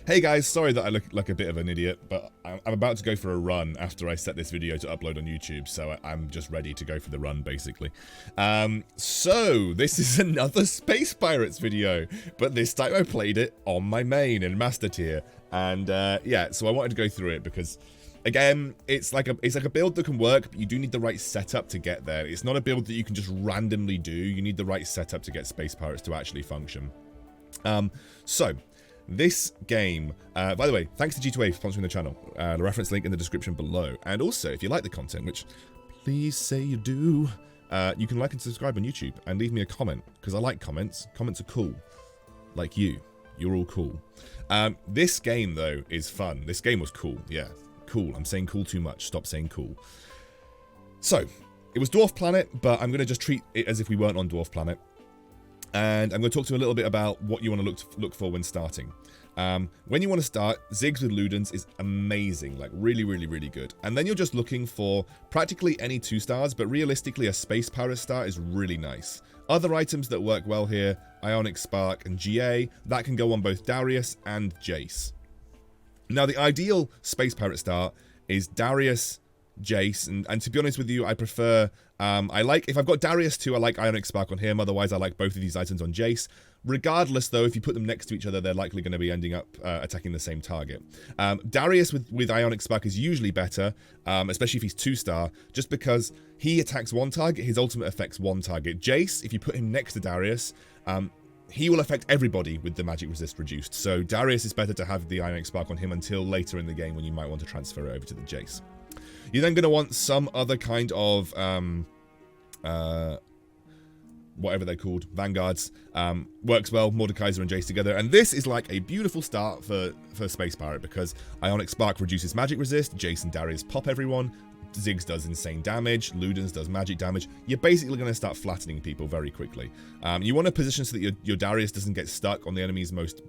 Hey guys, sorry that I look like a bit of an idiot, but I'm about to go for a run after I set this video to upload on YouTube, so I'm just ready to go for the run, basically. So, this is another Space Pirates video, but this time I played it on my main in Master Tier, and yeah, so I wanted to go through it because, again, it's like a build that can work, but you do need the right setup to get there. It's not a build that you can just randomly do. You need the right setup to get Space Pirates to actually function. So, this game, by the way, thanks to G2A for sponsoring the channel. The reference link in the description below. And also, if you like the content, which please say you do, you can like and subscribe on YouTube and leave me a comment, because I like comments. Comments are cool. Like you. You're all cool. This game, though, is fun. This game was cool. Yeah, cool. I'm saying cool too much. Stop saying cool. So, it was Dwarf Planet, but I'm going to just treat it as if we weren't on Dwarf Planet. And I'm going to talk to you a little bit about what you want to look for when starting. When you want to start, Ziggs with Ludens is amazing, like really, really, really good. And then you're just looking for practically any 2 stars, but realistically a Space Pirate star is really nice. Other items that work well here, Ionic Spark and GA, that can go on both Darius and Jace. Now the ideal Space Pirate star is Darius, Jace, and to be honest with you, I prefer, if I've got Darius too, I like Ionic Spark on him, otherwise I like both of these items on Jace. Regardless though, if you put them next to each other, they're likely going to be ending up attacking the same target. Darius with Ionic Spark is usually better, especially if he's 2-star, just because he attacks one target, his ultimate affects one target. Jace, if you put him next to Darius, he will affect everybody with the magic resist reduced, so Darius is better to have the Ionic Spark on him until later in the game when you might want to transfer it over to the Jace. You're then going to want some other kind of, whatever they're called, Vanguards. Works well, Mordekaiser and Jace together. And this is like a beautiful start for Space Pirate because Ionic Spark reduces magic resist, Jace and Darius pop everyone, Ziggs does insane damage, Ludens does magic damage. You're basically going to start flattening people very quickly. You want to position so that your Darius doesn't get stuck on the enemy's most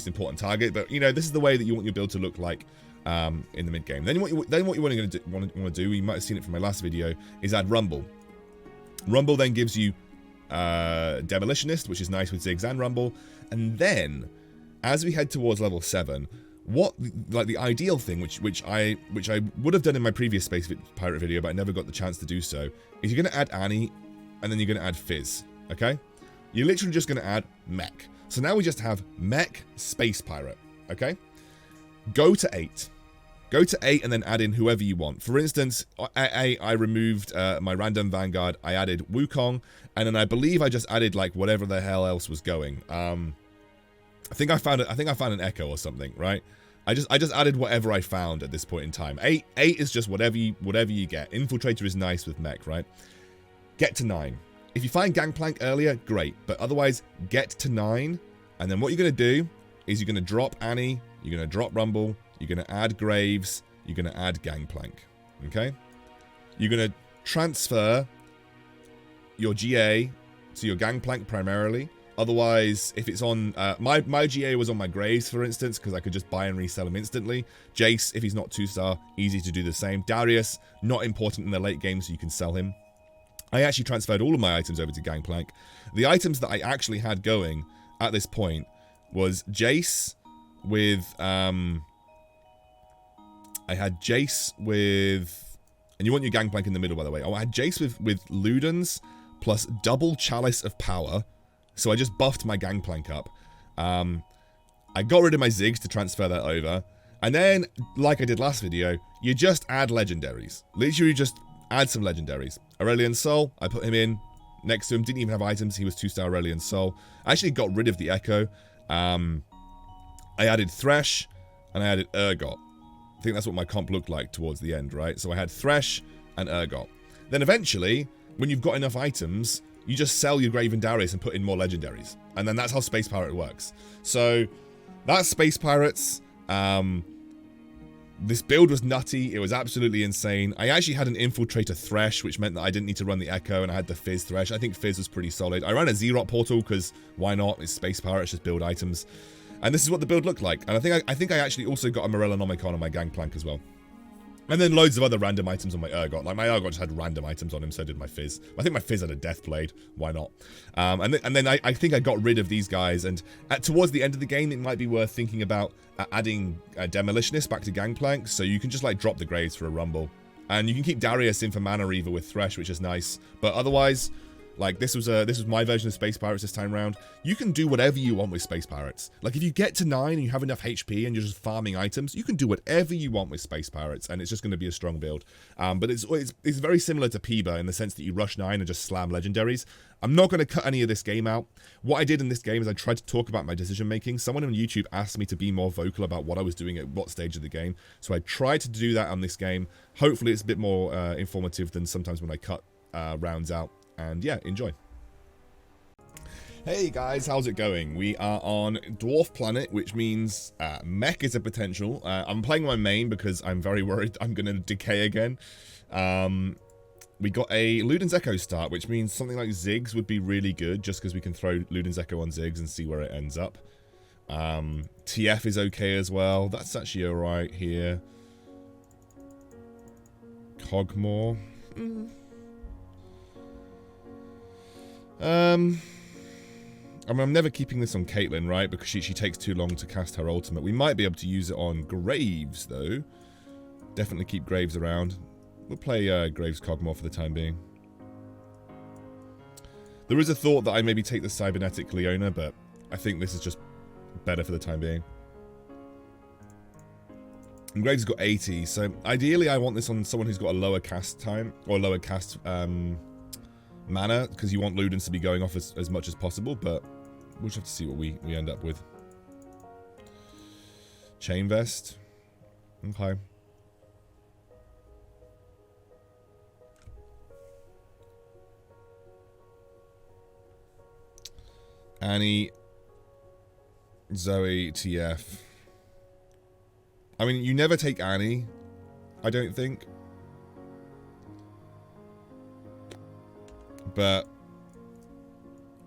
important target. But, you know, this is the way that you want your build to look like. In the mid game. Then what you want to do, you might have seen it from my last video, is add Rumble. Rumble then gives you Demolitionist, which is nice with Ziggs and Rumble. And then, as we head towards level 7, the ideal thing, which I would have done in my previous Space Pirate video, but I never got the chance to do so, is you're going to add Annie, and then you're going to add Fizz. Okay, you're literally just going to add Mech. So now we just have Mech Space Pirate. Okay, go to 8. Go to 8 and then add in whoever you want. For instance, I removed my random Vanguard. I added Wukong, and then I believe I just added like whatever the hell else was going. I think I found an Echo or something, right? I just added whatever I found at this point in time. 8 is just whatever you get. Infiltrator is nice with Mech, right? Get to 9. If you find Gangplank earlier, great. But otherwise, get to 9, and then what you're going to do is you're going to drop Annie, you're going to drop Rumble, you're going to add Graves, you're going to add Gangplank, okay? You're going to transfer your GA to your Gangplank primarily. Otherwise, if it's on, my GA was on my Graves, for instance, because I could just buy and resell him instantly. Jace, if he's not 2-star, easy to do the same. Darius, not important in the late game, so you can sell him. I actually transferred all of my items over to Gangplank. The items that I actually had going at this point was Jace with, I had Jace with, and you want your Gangplank in the middle, by the way. Oh, I had Jace with Ludens plus double Chalice of Power. So I just buffed my Gangplank up. I got rid of my Ziggs to transfer that over. And then, like I did last video, you just add legendaries. Literally just add some legendaries. Aurelion Sol, I put him in. Next to him, didn't even have items. He was 2-star Aurelion Sol. I actually got rid of the Echo. I added Thresh, and I added Urgot. I think that's what my comp looked like towards the end, right? So I had Thresh and Urgot. Then eventually, when you've got enough items, you just sell your Graven Darius and put in more legendaries. And then that's how Space Pirate works. So that's Space Pirates. This build was nutty. It was absolutely insane. I actually had an Infiltrator Thresh, which meant that I didn't need to run the Echo, and I had the Fizz Thresh. I think Fizz was pretty solid. I ran a Xerot Portal because why not? It's Space Pirates, just build items. And this is what the build looked like. And I think I actually also got a Morellonomicon on my Gangplank as well. And then loads of other random items on my Urgot. Like, my Urgot just had random items on him, so did my Fizz. I think my Fizz had a Death Blade. Why not? And then I think I got rid of these guys. And towards the end of the game, it might be worth thinking about adding Demolitionist back to Gangplank. So you can just, like, drop the Graves for a Rumble. And you can keep Darius in for Mana Reaver with Thresh, which is nice. But otherwise, like, this was my version of Space Pirates this time round. You can do whatever you want with Space Pirates. Like, if you get to 9 and you have enough HP and you're just farming items, you can do whatever you want with Space Pirates, and it's just going to be a strong build. But it's very similar to P.B.A. in the sense that you rush 9 and just slam legendaries. I'm not going to cut any of this game out. What I did in this game is I tried to talk about my decision making. Someone on YouTube asked me to be more vocal about what I was doing at what stage of the game, so I tried to do that on this game. Hopefully it's a bit more informative than sometimes when I cut rounds out. And yeah, enjoy. Hey guys, how's it going? We are on Dwarf Planet, which means mech is a potential. I'm playing my main because I'm very worried I'm going to decay again. We got a Luden's Echo start, which means something like Ziggs would be really good, just because we can throw Luden's Echo on Ziggs and see where it ends up. TF is okay as well. That's actually alright here. Cogmore. I mean, I'm never keeping this on Caitlyn, right? Because she takes too long to cast her ultimate. We might be able to use it on Graves, though. Definitely keep Graves around. We'll play Graves Cogmore for the time being. There is a thought that I maybe take the Cybernetic Leona, but I think this is just better for the time being. And Graves has got 80, so ideally I want this on someone who's got a lower cast time, or lower cast mana, because you want Ludens to be going off as much as possible, but we'll just have to see what we end up with. Chain Vest. Okay. Annie, Zoe, TF. I mean, you never take Annie, I don't think. But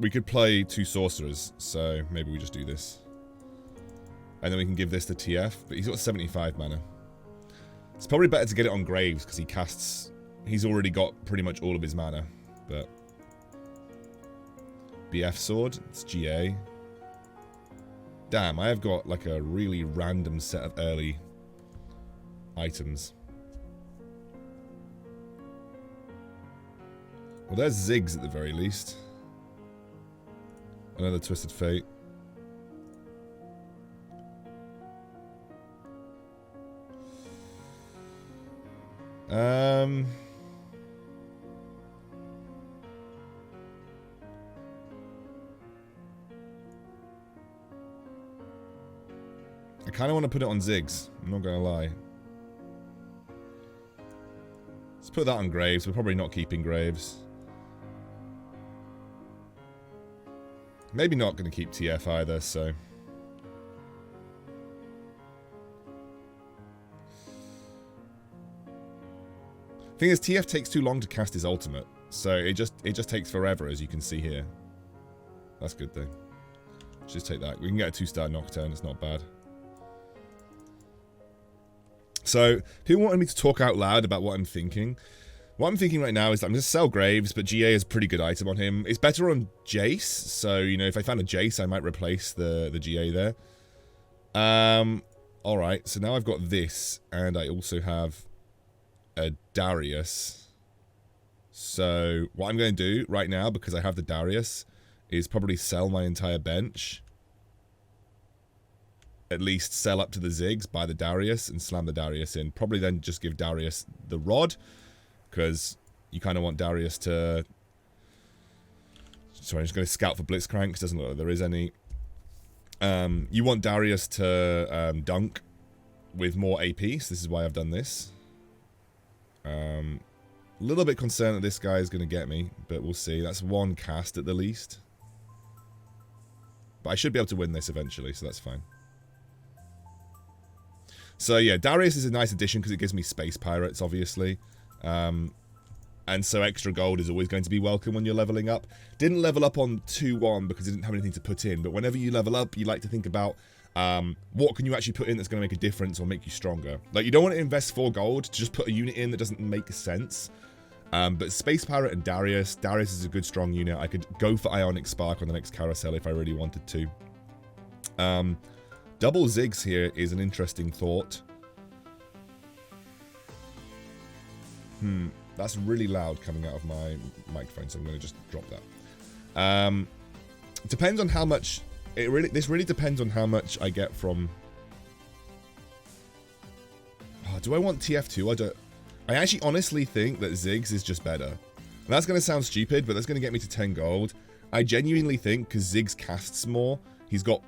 we could play 2 sorcerers, so maybe we just do this. And then we can give this to TF, but he's got 75 mana. It's probably better to get it on Graves, because he's already got pretty much all of his mana, but... BF Sword, it's GA. Damn, I have got like a really random set of early items. Well, there's Ziggs at the very least. Another Twisted Fate. I kind of want to put it on Ziggs. I'm not going to lie. Let's put that on Graves. We're probably not keeping Graves. Maybe not going to keep TF either, so... Thing is, TF takes too long to cast his ultimate, so it just takes forever, as you can see here. That's good, though. Just take that. We can get a 2-star Nocturne, it's not bad. So, people wanted me to talk out loud about what I'm thinking. What I'm thinking right now is that I'm going to sell Graves, but GA is a pretty good item on him. It's better on Jace, so, you know, if I found a Jace, I might replace the GA there. Alright, so now I've got this, and I also have a Darius. So, what I'm going to do right now, because I have the Darius, is probably sell my entire bench. At least sell up to the Ziggs, buy the Darius, and slam the Darius in. Probably then just give Darius the Rod, because you kind of want Darius to... Sorry, I'm just going to scout for Blitzcrank, because it doesn't look like there is any. You want Darius to dunk with more AP, so this is why I've done this. A little bit concerned that this guy is going to get me, but we'll see. That's 1 cast at the least. But I should be able to win this eventually, so that's fine. So yeah, Darius is a nice addition because it gives me Space Pirates, obviously. And so extra gold is always going to be welcome when you're leveling up. Didn't level up on 2-1 because I didn't have anything to put in, but whenever you level up, you like to think about, What can you actually put in that's going to make a difference or make you stronger? Like, you don't want to invest 4 gold to just put a unit in that doesn't make sense. But Space Pirate and Darius is a good strong unit. I could go for Ionic Spark on the next carousel if I really wanted to. Double Ziggs here is an interesting thought. That's really loud coming out of my microphone, so I'm going to just drop that. Depends on how much... This really depends on how much I get from... Oh, do I want TF2? I actually honestly think that Ziggs is just better. And that's going to sound stupid, but that's going to get me to 10 gold. I genuinely think, because Ziggs casts more, he's got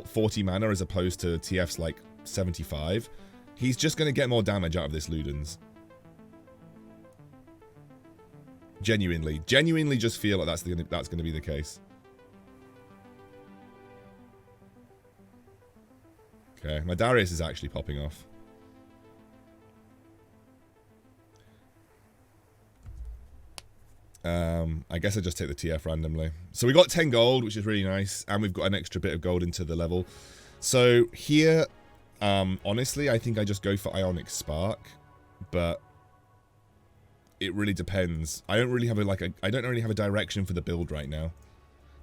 40 mana as opposed to TF's like 75. He's just going to get more damage out of this Ludens. Genuinely just feel like that's going to be the case. Okay, my Darius is actually popping off. I guess I just take the TF randomly. So we got 10 gold, which is really nice, and we've got an extra bit of gold into the level. So here, honestly, I think I just go for Ionic Spark, but it really depends. I don't really have a direction for the build right now.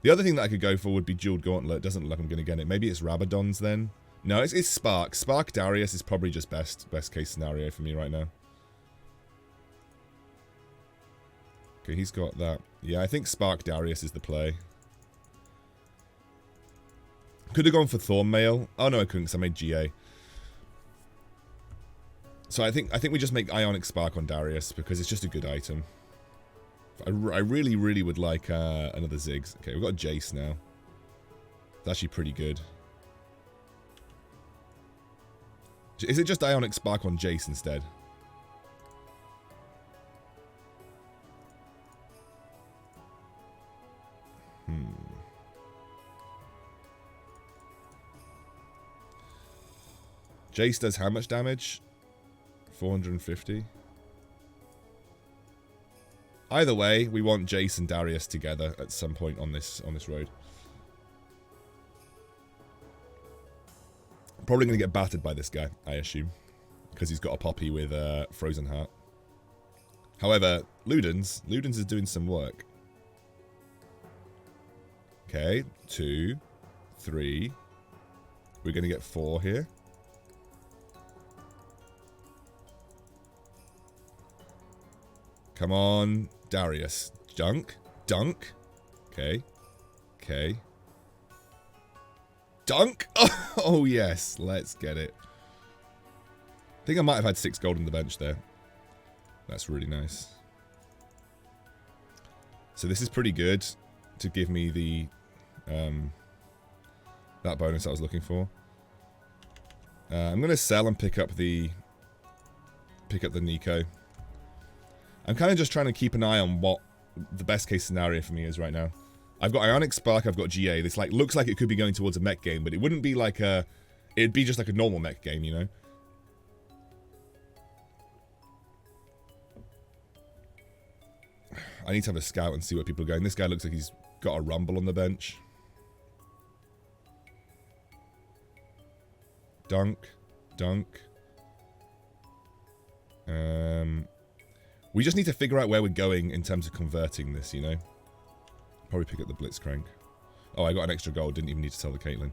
The other thing that I could go for would be Jeweled Gauntlet. It doesn't look like I'm going to get it. Maybe it's Rabadons then. No, it's Spark. Spark Darius is probably just best case scenario for me right now. Okay, he's got that. Yeah, I think Spark Darius is the play. Could have gone for Thornmail. Oh no, I couldn't because I made GA. So I think we just make Ionic Spark on Darius because it's just a good item. I really would like another Ziggs. Okay, we've got Jace now. It's actually pretty good. Is it just Ionic Spark on Jace instead? Jace does how much damage? 450. Either way, we want Jace and Darius together at some point on this road. Probably going to get battered by this guy, I assume, because he's got a Poppy with Frozen Heart. However, Ludens is doing some work. Okay, 2, 3. We're going to get 4 here. Come on, Darius. Dunk. Okay. Dunk! Oh, yes. Let's get it. I think I might have had 6 gold on the bench there. That's really nice. So this is pretty good to give me the that bonus I was looking for. I'm going to sell and pick up the Nico. I'm kind of just trying to keep an eye on what the best case scenario for me is right now. I've got Ionic Spark, I've got GA. This looks like it could be going towards a mech game, but it wouldn't be like it'd be just like a normal mech game, you know? I need to have a scout and see where people are going. This guy looks like he's got a Rumble on the bench. Dunk. We just need to figure out where we're going in terms of converting this, you know? Probably pick up the Blitzcrank. Oh, I got an extra gold. Didn't even need to sell the Caitlyn.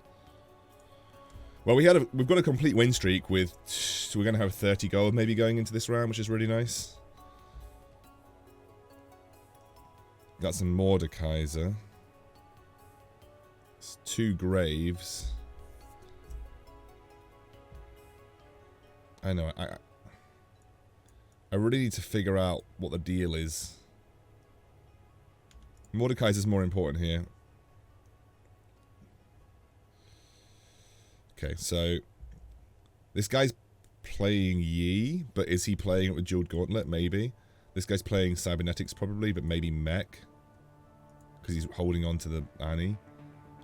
Well, we've got a complete win streak with... So we're going to have 30 gold maybe going into this round, which is really nice. Got some Mordekaiser. 2 Graves. I know, I really need to figure out what the deal is. Mordekaiser's more important here. Okay, so this guy's playing Yi, but is he playing it with Jeweled Gauntlet? Maybe. This guy's playing Cybernetics probably, but maybe Mech. Because he's holding on to the Annie.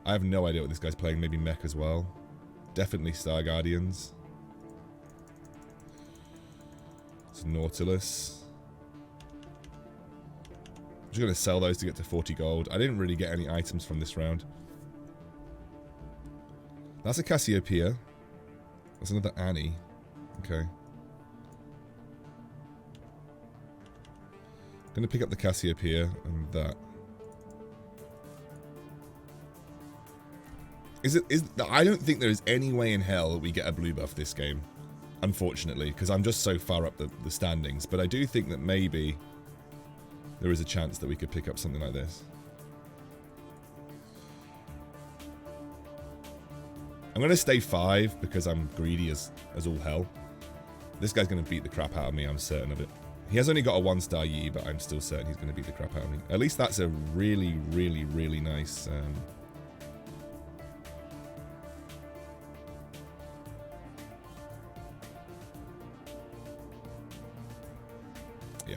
I have no idea what this guy's playing. Maybe Mech as well. Definitely Star Guardians. It's Nautilus. I'm just going to sell those to get to 40 gold. I didn't really get any items from this round. That's a Cassiopeia. That's another Annie. Okay. Gonna pick up the Cassiopeia and that. I don't think there is any way in hell that we get a blue buff this game, unfortunately, because I'm just so far up the standings. But I do think that maybe there is a chance that we could pick up something like this. I'm going to stay 5 because I'm greedy as all hell. This guy's going to beat the crap out of me, I'm certain of it. He has only got a 1-star Yi, but I'm still certain he's going to beat the crap out of me. At least that's a really, really, really nice... yeah.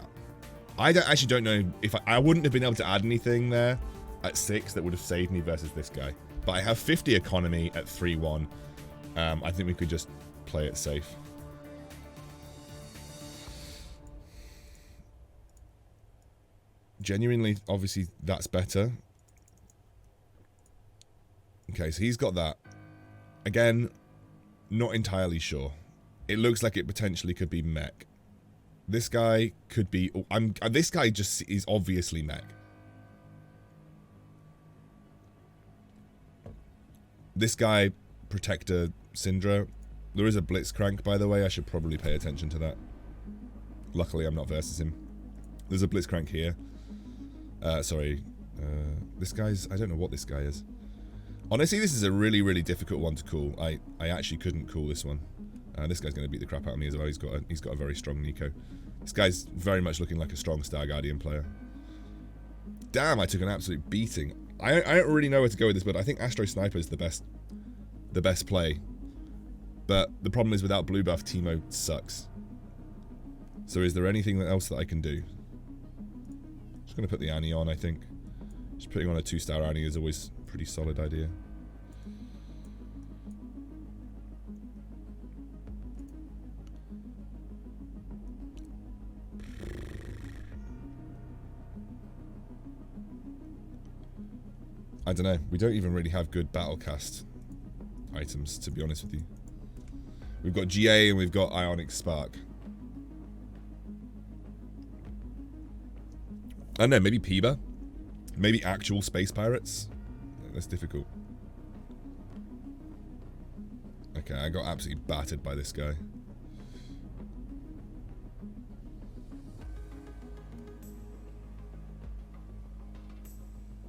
I actually don't know if... I wouldn't have been able to add anything there at 6 that would have saved me versus this guy. But I have 50 economy at 3-1. I think we could just play it safe. Genuinely, obviously, that's better. Okay, so he's got that. Again, not entirely sure. It looks like it potentially could be mech. This guy could be... this guy just is obviously mech. This guy, Protector Syndra. There is a Blitzcrank, by the way. I should probably pay attention to that. Luckily, I'm not versus him. There's a Blitzcrank here. This guy's... I don't know what this guy is. Honestly, this is a really, really difficult one to call. I actually couldn't call this one. This guy's going to beat the crap out of me as well. He's got a very strong Nico. This guy's very much looking like a strong Star Guardian player. Damn, I took an absolute beating. I don't really know where to go with this, but I think Astro Sniper is the best play. But the problem is without blue buff, Teemo sucks. So is there anything else that I can do? Just going to put the Annie on, I think. Just putting on a 2-star Annie is always a pretty solid idea. I don't know. We don't even really have good Battlecast items, to be honest with you. We've got GA and we've got Ionic Spark. I don't know, maybe Peeba? Maybe actual Space Pirates? That's difficult. Okay, I got absolutely battered by this guy.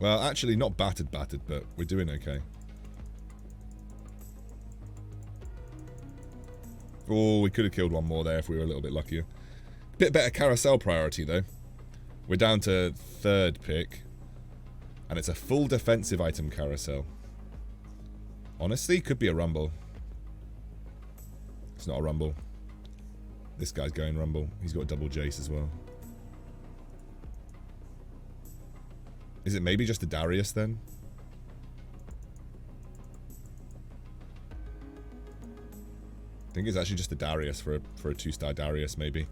Well, actually, not battered, but we're doing okay. Oh, we could have killed one more there if we were a little bit luckier. Bit better carousel priority, though. We're down to 3rd pick. And it's a full defensive item carousel. Honestly, could be a rumble. It's not a rumble. This guy's going rumble. He's got double Jace as well. Is it maybe just a Darius then? I think it's actually just a Darius for a 2-star Darius maybe.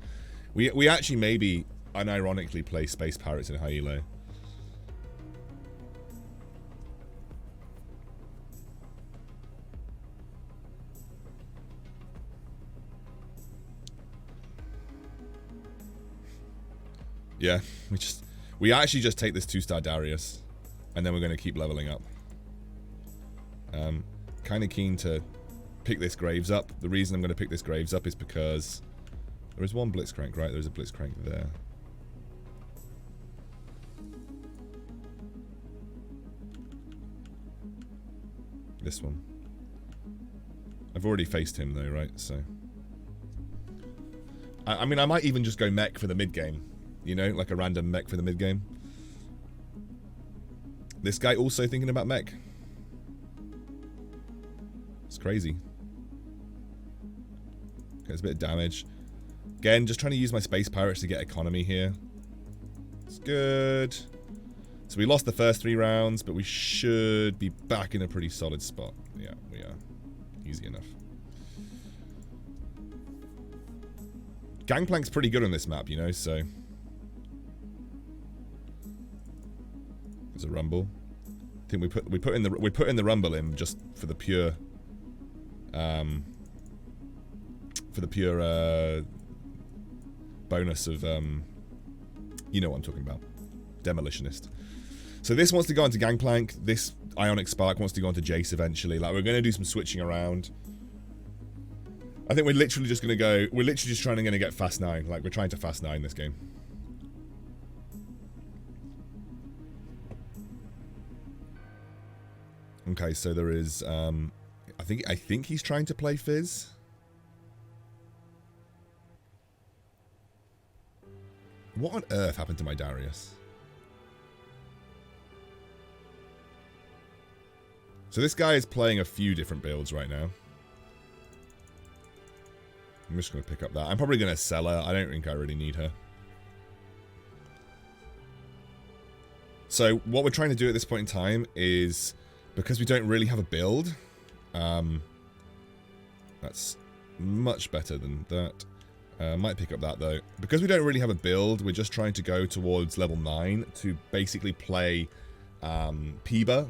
We actually maybe unironically play Space Pirates in high elo. Yeah, we actually just take this 2-star Darius, and then we're going to keep leveling up. Kind of keen to pick this Graves up. The reason I'm going to pick this Graves up is because there is one Blitzcrank, right? There's a Blitzcrank there. This one. I've already faced him though, right? So I mean, I might even just go mech for the mid game. You know, like a random mech for the mid game. This guy also thinking about mech. It's crazy. Okay, it's a bit of damage. Again, just trying to use my Space Pirates to get economy here. It's good. So we lost the first 3 rounds, but we should be back in a pretty solid spot. Yeah, we are. Easy enough. Gangplank's pretty good on this map, you know, so... There's a rumble. I think we put in the rumble in just for the pure For the pure bonus of, you know what I'm talking about. Demolitionist. So this wants to go into Gangplank. This Ionic Spark wants to go into Jace eventually. Like, we're going to do some switching around. I think we're literally just going to go... We're literally just trying to get Fast 9. Like, we're trying to Fast 9 this game. Okay, so there is... I think he's trying to play Fizz. What on earth happened to my Darius? So this guy is playing a few different builds right now. I'm just going to pick up that. I'm probably going to sell her. I don't think I really need her. So what we're trying to do at this point in time is, because we don't really have a build, that's much better than that. Might pick up that though. Because we don't really have a build, we're just trying to go towards level 9 to basically play Peeba,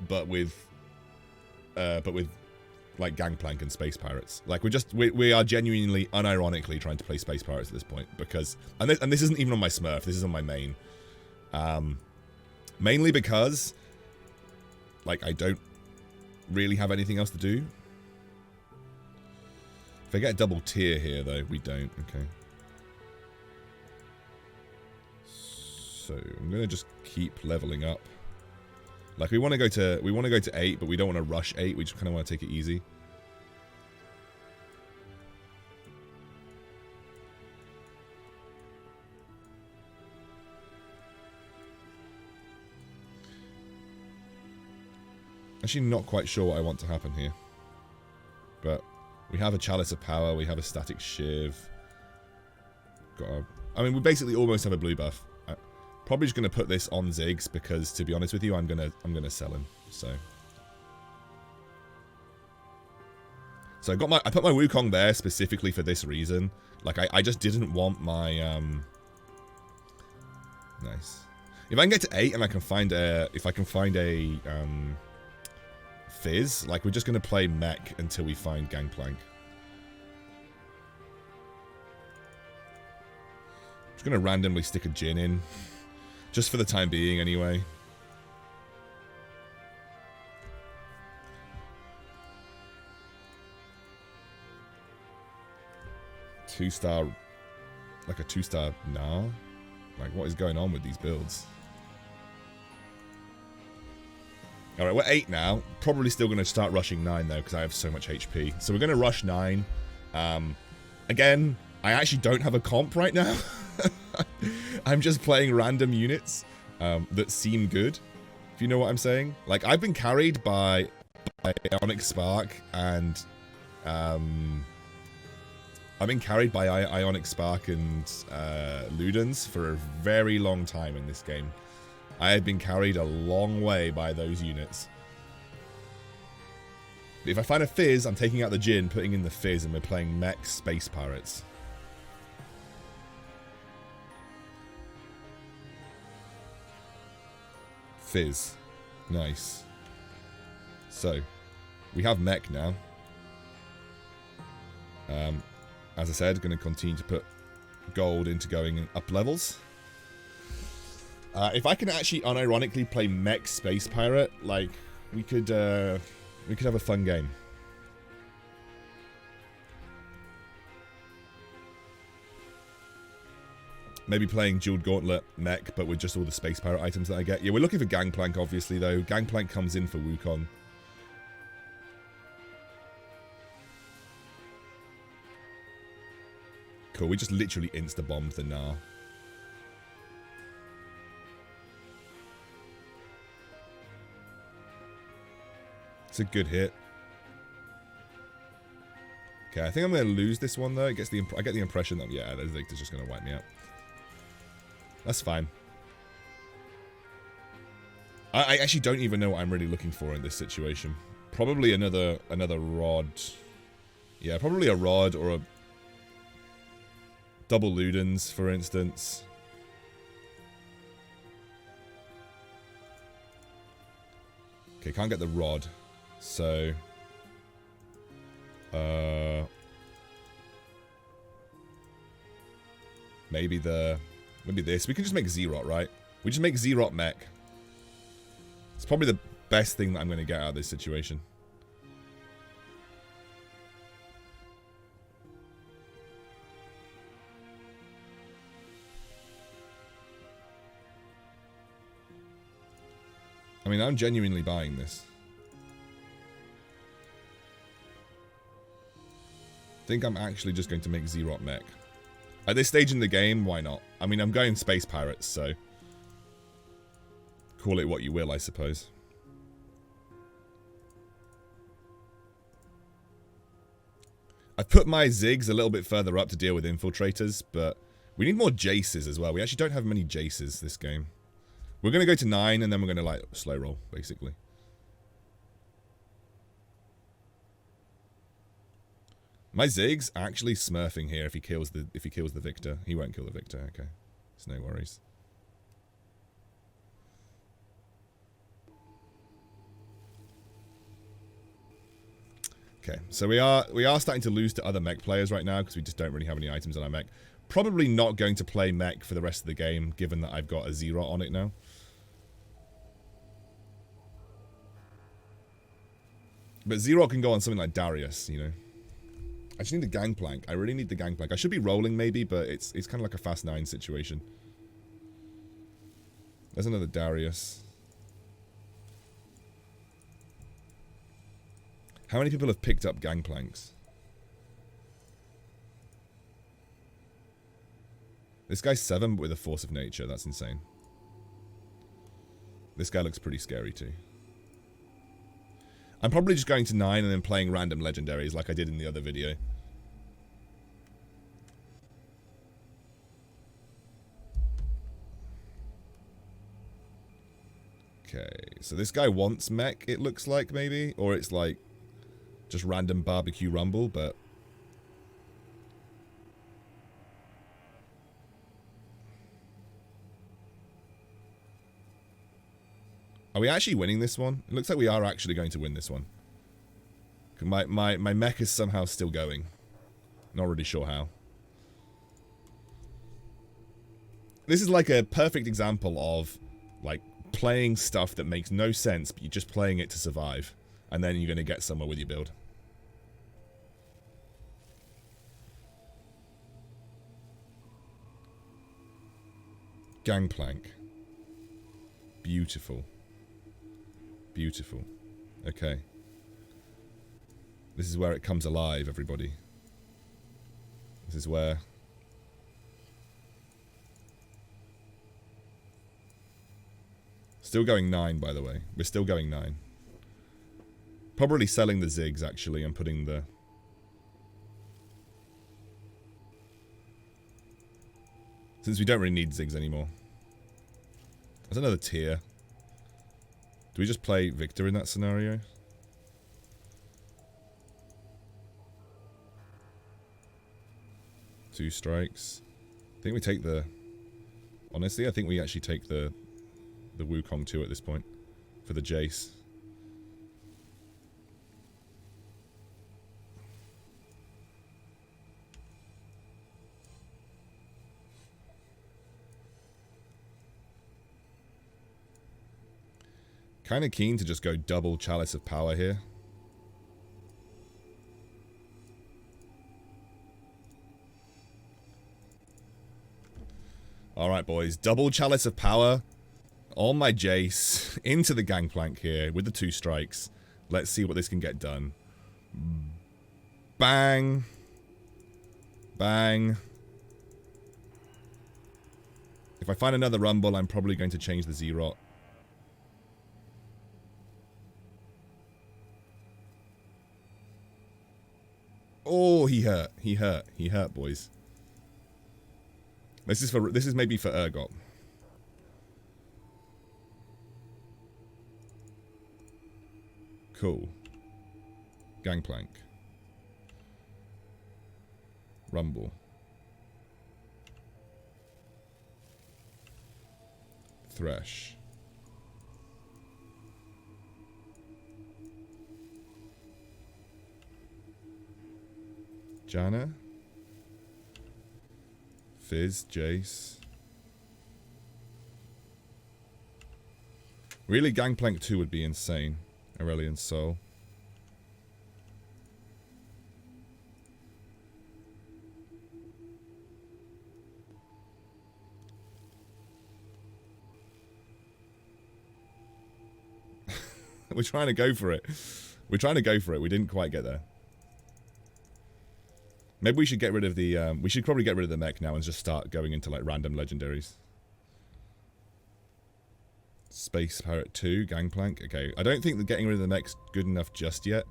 but with like Gangplank and Space Pirates. Like, we are genuinely, unironically trying to play Space Pirates at this point, because and this isn't even on my Smurf, this is on my main. Mainly because, like, I don't really have anything else to do. If I get a double tier here, though, we don't. Okay. So I'm gonna just keep leveling up. Like, we want to go to 8, but we don't want to rush 8. We just kind of want to take it easy. Actually, not quite sure what I want to happen here. But we have a Chalice of Power. We have a Static Shiv. I mean, we basically almost have a blue buff. Probably just going to put this on Ziggs because, to be honest with you, I'm gonna sell him. So I put my Wukong there specifically for this reason. Like, I just didn't want my nice. If I can get to 8 and I can find a Fizz, like, we're just going to play mech until we find Gangplank. I'm just going to randomly stick a Jhin in. Just for the time being, anyway. Two-star... Like a 2-star... Nah. Like, what is going on with these builds? Alright, we're 8 now. Probably still going to start rushing 9, though, because I have so much HP. So we're going to rush 9. Again, I actually don't have a comp right now. I'm just playing random units that seem good, if you know what I'm saying. Like, I've been carried by Ionic Spark and... I've been carried by Ionic Spark and Ludens for a very long time in this game. I have been carried a long way by those units. If I find a Fizz, I'm taking out the Jhin, putting in the Fizz, and we're playing mech Space Pirates. Fizz. Nice. So, we have mech now. As I said, going to continue to put gold into going up levels. If I can actually unironically play mech Space Pirate, like, we could have a fun game. Maybe playing Jeweled Gauntlet mech, but with just all the Space Pirate items that I get. Yeah, we're looking for Gangplank, obviously, though. Gangplank comes in for Wukong. Cool, we just literally insta-bombed the Gnar. It's a good hit. Okay, I think I'm going to lose this one, though. I get the impression that, yeah, they're just going to wipe me out. That's fine. I actually don't even know what I'm really looking for in this situation. Probably another rod. Yeah, probably a rod or a double Ludens, for instance. Okay, can't get the rod. So Maybe this. We can just make Zerot, right? We just make Zerot mech. It's probably the best thing that I'm going to get out of this situation. I mean, I'm genuinely buying this. I think I'm actually just going to make Zerot mech. At this stage in the game, why not? I mean, I'm going Space Pirates, so... call it what you will, I suppose. I've put my Ziggs a little bit further up to deal with infiltrators, but we need more Jaces as well. We actually don't have many Jaces this game. We're going to go to 9, and then we're going to, like, slow roll, basically. My Zig's actually smurfing here if he kills the Victor. He won't kill the Victor, okay. It's no worries. Okay, so we are starting to lose to other mech players right now because we just don't really have any items on our mech. Probably not going to play mech for the rest of the game, given that I've got a Zerot on it now. But Zerot can go on something like Darius, you know. I just need the Gangplank. I really need the Gangplank. I should be rolling maybe, but it's kind of like a fast 9 situation. There's another Darius. How many people have picked up Gangplanks? This guy's 7 but with a Force of Nature. That's insane. This guy looks pretty scary too. I'm probably just going to 9 and then playing random legendaries like I did in the other video. Okay, so this guy wants mech, it looks like, maybe? Or it's like just random barbecue rumble, but... Are we actually winning this one? It looks like we are actually going to win this one. My mech is somehow still going. Not really sure how. This is like a perfect example of, like, playing stuff that makes no sense, but you're just playing it to survive. And then you're going to get somewhere with your build. Gangplank. Beautiful. Beautiful. Okay. This is where it comes alive, everybody. This is where... Still going 9, by the way. We're still going 9. Probably selling the Ziggs, actually, and putting the... Since we don't really need Ziggs anymore. There's another tier. Do we just play Victor in that scenario? Two strikes. I think we take the... Honestly, I think we actually take the Wukong 2 at this point. For the Jace. Kind of keen to just go double Chalice of Power here. Alright boys, double Chalice of Power on my Jace, into the Gangplank here with the 2 strikes. Let's see what this can get done. Bang. Bang. If I find another Rumble, I'm probably going to change the Zerot. Oh, he hurt. He hurt. He hurt, boys. This is maybe for Urgot. Cool. Gangplank. Rumble. Thresh. Janna. Fizz, Jace. Really, Gangplank 2 would be insane. Aurelion Sol. We're trying to go for it. We're trying to go for it. We didn't quite get there. Maybe we should get rid of the... we should probably get rid of the mech now and just start going into like random legendaries. Space Pirate 2, Gangplank. Okay, I don't think that getting rid of the mech's good enough just yet.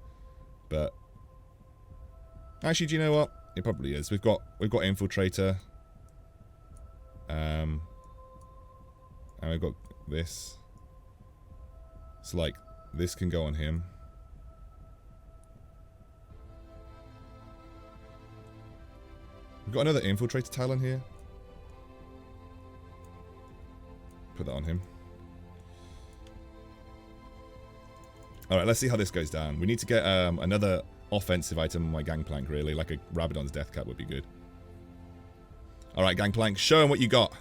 But... actually, do you know what? It probably is. We've got Infiltrator. And we've got this. So like... this can go on him. We've got another Infiltrator Talon here. Put that on him. Alright, let's see how this goes down. We need to get another offensive item on my Gangplank, really. Like a Rabadon's Death Cap would be good. Alright, Gangplank, show him what you got.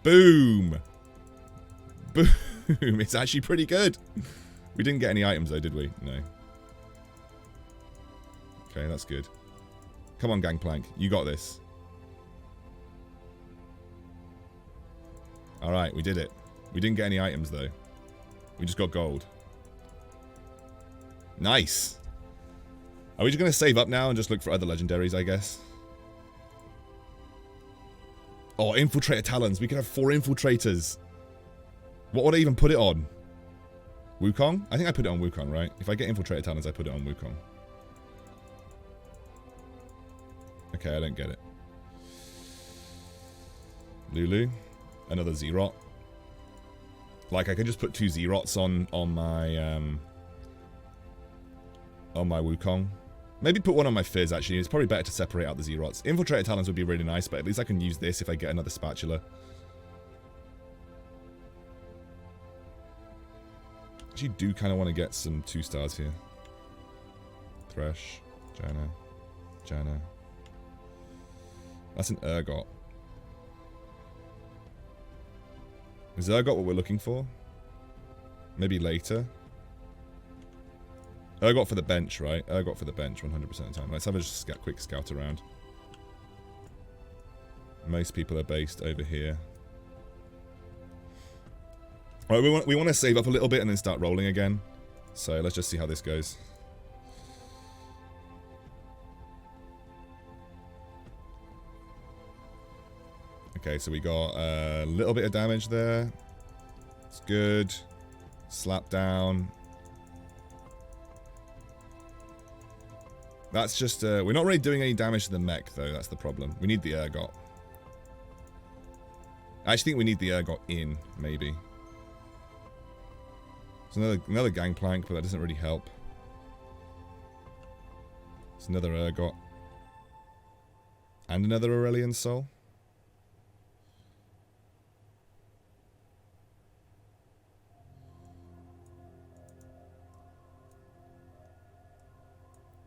Boom! Boom! It's actually pretty good. We didn't get any items though, did we? No. Okay, that's good. Come on, Gangplank. You got this. Alright, we did it. We didn't get any items though. We just got gold. Nice. Are we just going to save up now and just look for other legendaries, I guess? Oh, Infiltrator Talons. We can have 4 Infiltrators. What would I even put it on? Wukong? I think I put it on Wukong, right? If I get Infiltrator Talons, I put it on Wukong. Okay, I don't get it. Lulu. Another Zerot. Like, I could just put 2 Zerots on my Wukong. Maybe put one on my Fizz, actually. It's probably better to separate out the Zerots. Infiltrator Talons would be really nice, but at least I can use this if I get another Spatula. Actually do kind of want to get some 2 stars here. Thresh, Janna. That's an Urgot. Is Urgot what we're looking for? Maybe later. Urgot for the bench, right? Urgot for the bench 100% of the time. Let's have a quick scout around. Most people are based over here. Alright, we want to save up a little bit and then start rolling again. So let's just see how this goes. Okay, so we got a little bit of damage there. It's good. Slap down. That's just... we're not really doing any damage to the mech, though. That's the problem. We need the Urgot. I actually think we need the Urgot in, maybe. It's another Gangplank, but that doesn't really help. It's another Urgot. And another Aurelion Sol.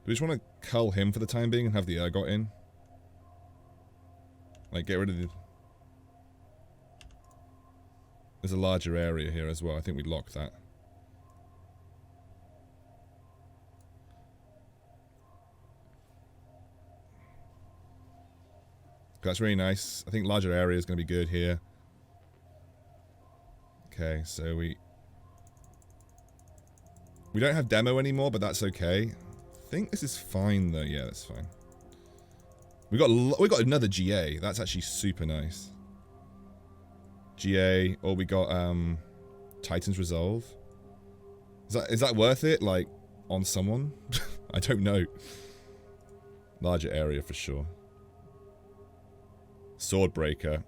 Do we just want to cull him for the time being and have the Urgot in? Like, get rid of the... There's a larger area here as well. I think we'd lock that. That's really nice. I think larger area is going to be good here. Okay, so we don't have demo anymore, but that's okay. I think this is fine though. Yeah, that's fine. We got another GA. That's actually super nice. GA, or we got Titan's Resolve. Is that worth it? Like on someone? I don't know. Larger area for sure. Swordbreaker.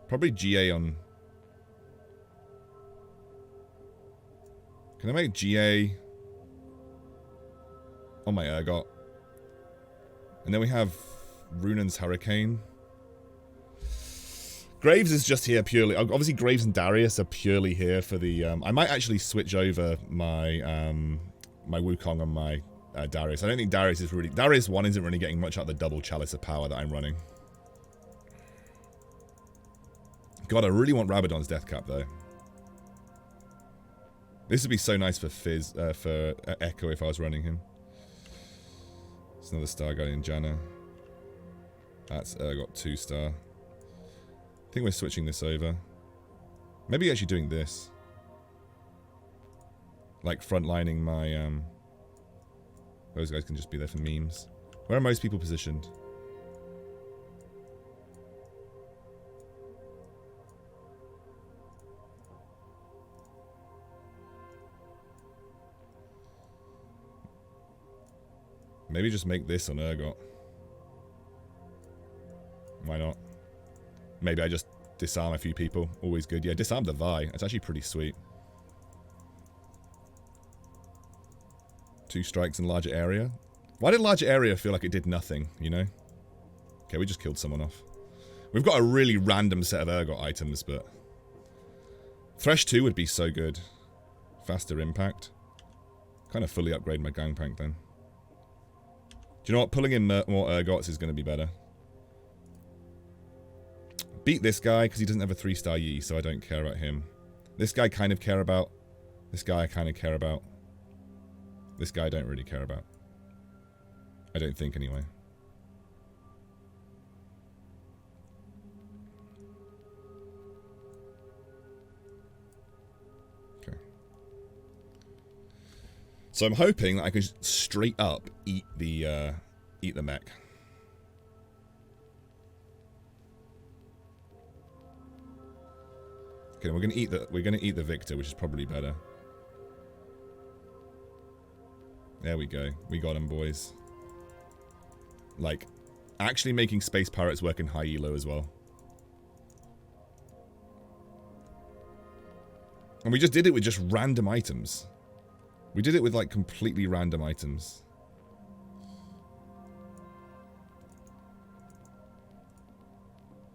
Probably GA on. Can I make GA on my Urgot? And then we have Runan's Hurricane. Graves is just here purely... Obviously, Graves and Darius are purely here for the... I might actually switch over my my Wukong and my Darius. I don't think Darius is really... Darius 1 isn't really getting much out of the double Chalice of Power that I'm running. God, I really want Rabadon's Death Cap, though. This would be so nice for Fizz, for Echo if I was running him. It's another Star Guardian Janna. That's got 2-star. I think we're switching this over. Maybe actually doing this. Like frontlining my... Those guys can just be there for memes. Where are most people positioned? Maybe just make this on Urgot. Why not? Maybe I just disarm a few people. Always good. Yeah, disarm the Vi. It's actually pretty sweet. 2 strikes in larger area. Why did larger area feel like it did nothing, you know? Okay, we just killed someone off. We've got a really random set of Urgot items, but... Thresh 2 would be so good. Faster impact. Kind of fully upgrade my Gangplank then. Do you know what? Pulling in more Urgots is going to be better. Beat this guy because he doesn't have a 3-star Yi, so I don't care about him. This guy I kind of care about. This guy I kind of care about. This guy I don't really care about. I don't think anyway. Okay. So I'm hoping that I can just straight up eat the mech. Okay, we're gonna eat the Victor, which is probably better. There we go. We got him, boys. Like, actually making Space Pirates work in high elo as well. And we just did it with just random items. We did it with, like, completely random items.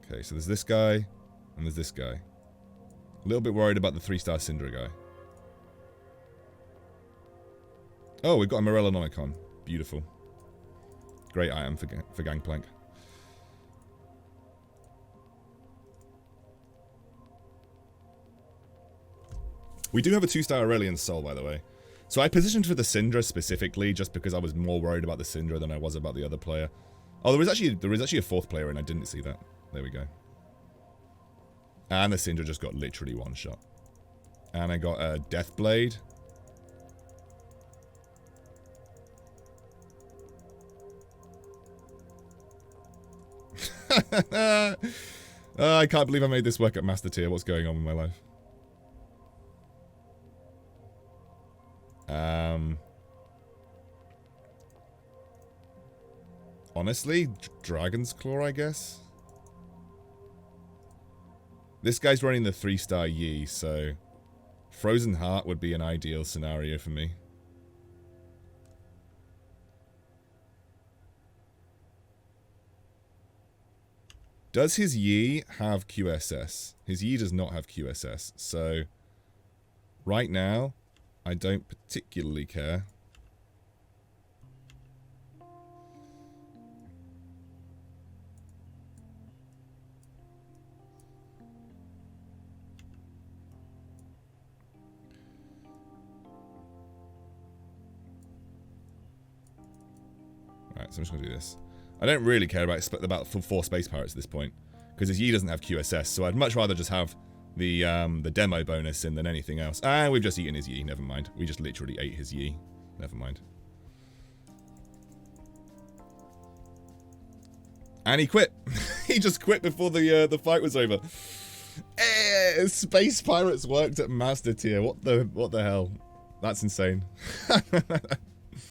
Okay, so there's this guy, and there's this guy. A little bit worried about the 3-star Syndra guy. Oh, we've got a Morellonomicon. Beautiful. Great item for Gangplank. We do have a 2-star Aurelion Soul, by the way. So I positioned for the Syndra specifically just because I was more worried about the Syndra than I was about the other player. Oh, there was actually a 4th player and I didn't see that. There we go. And the Syndra just got literally 1 shot. And I got a Deathblade. I can't believe I made this work at Master Tier. What's going on in my life? Honestly, Dragon's Claw, I guess. This guy's running the 3-star Yi, so Frozen Heart would be an ideal scenario for me. Does his Yi have QSS? His Yi does not have QSS, so right now, I don't particularly care. Alright, so I'm just going to do this. I don't really care about 4 Space Pirates at this point, because his Yi doesn't have QSS, so I'd much rather just have the demo bonus in than anything else. And we've just eaten his Yi, never mind. We just literally ate his Yi. Never mind. And he quit. He just quit before the fight was over. Space Pirates worked at Master Tier. What the hell? That's insane.